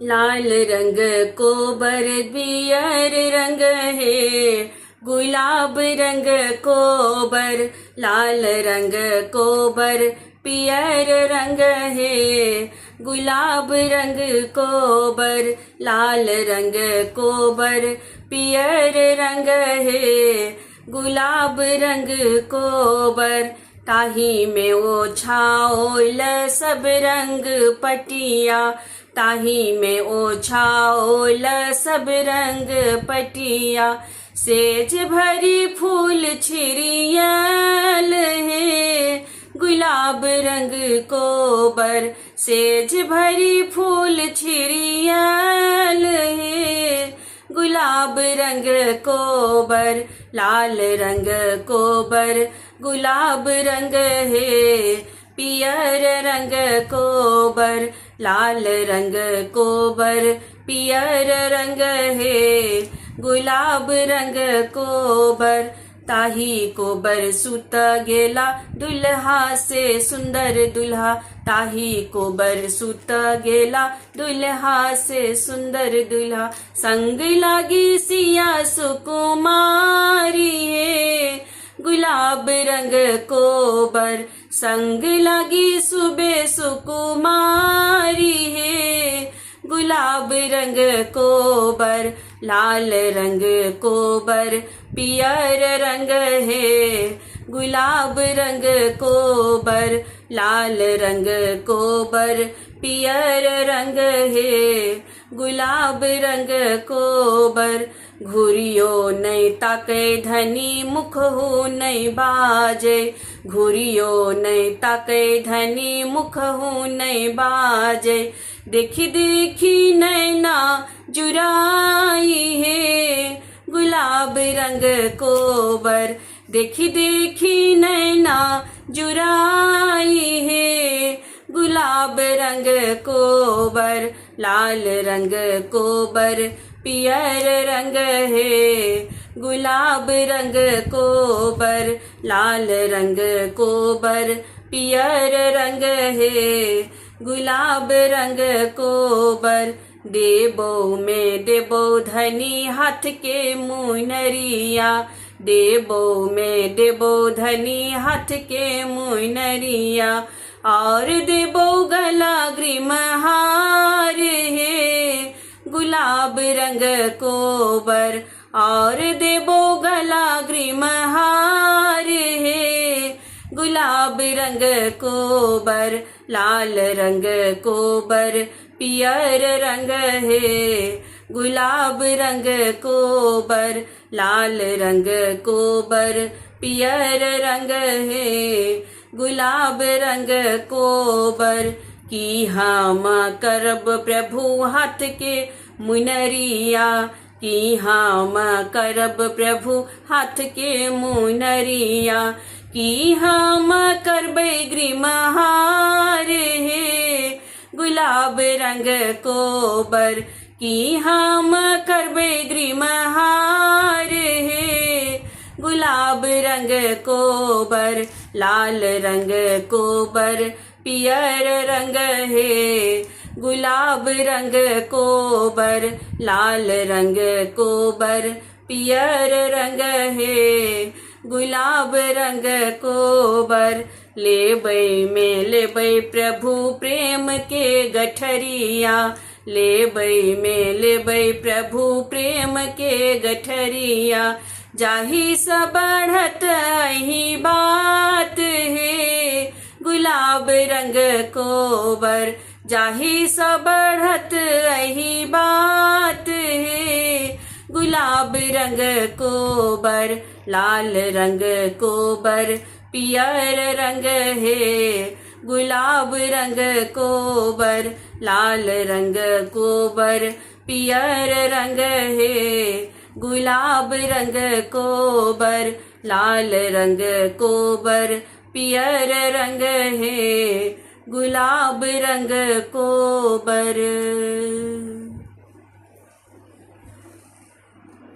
लाल रंग कोबर पियर रंग है, गुलाब रंग कोबर। लाल रंग कोबर पियर रंग है, गुलाब रंग कोबर। लाल रंग कोबर पियर रंग है, गुलाब रंग कोबर। ताही में ओछाओल सब रंग पटिया, ताही में ओछाओल सब रंग पटिया। सेज भरी फूल छिरियल है, गुलाब रंग कोबर। सेज भरी फूल छिरियल है, गुलाब रंग कोबर। लाल रंग कोबर गुलाब रंग है, पियर रंग कोबर। लाल रंग कोबर पियर रंग है, गुलाब रंग कोबर। ताही कोबर सुत गेला दुल्हा से सुंदर दुल्हा, ताही कोबर सुत गेला दुल्हा से सुंदर दुल्हा। संग लागी सिया सुकुमारी है, गुलाब रंग कोबर। संग लगी सुबह सुकुमारी है, गुलाब रंग कोबर। लाल रंग कोबर पियर रंग है, गुलाब रंग कोबर। लाल रंग कोबर पियर रंग है, गुलाब रंग कोबर। घुरियो नहीं ताके धनी मुख हो नहीं बाजे, घुरियो नहीं ताके धनी मुख हो नहीं बाजे। देखी देखी नैना जुराई है, गुलाब रंग कोबर। देखी देखी नैना जुराई है, गुलाब रंग कोबर। लाल रंग कोबर पियर रंग है, गुलाब रंग कोबर। लाल रंग कोबर पियर रंग है, गुलाब रंग कोबर। देबो में देबो धनी हाथ के मुनरिया, देबो में देबो धनी हाथ के मुनरिया। और देबो गला ग्रीमहार है, गुलाब रंग कोबर। और देबो गला ग्रीमहार है, गुलाब रंग कोबर। लाल रंग कोबर पियर रंग है, गुलाब रंग कोबर। लाल रंग कोबर पियर रंग है, गुलाब रंग कोबर। की हम करब प्रभु हाथ के मुनरिया, की हम करब प्रभु हाथ के मुनरिया। की हम करबै ग्रीमहार है, गुलाब रंग कोबर। की हम करबै ग्रीमहार है, गुलाब रंग कोबर। लाल रंग कोबर पियर रंग है, गुलाब रंग कोबर। लाल रंग कोबर पियर रंग है, गुलाब रंग कोबर। लेबै में लेबै प्रभु प्रेम के गठरिया, लेबै में लेबै प्रभु प्रेम के गठरिया। जाही सा बढ़त ही बात है, गुलाब रंग कोबर। जाही सा बढ़त ही बात है, गुलाब रंग कोबर। लाल रंग कोबर पियर रंग है, गुलाब रंग कोबर। लाल रंग कोबर पियर रंग है, गुलाब रंग कोबर। लाल रंग कोबर पियर रंग है, गुलाब रंग कोबर।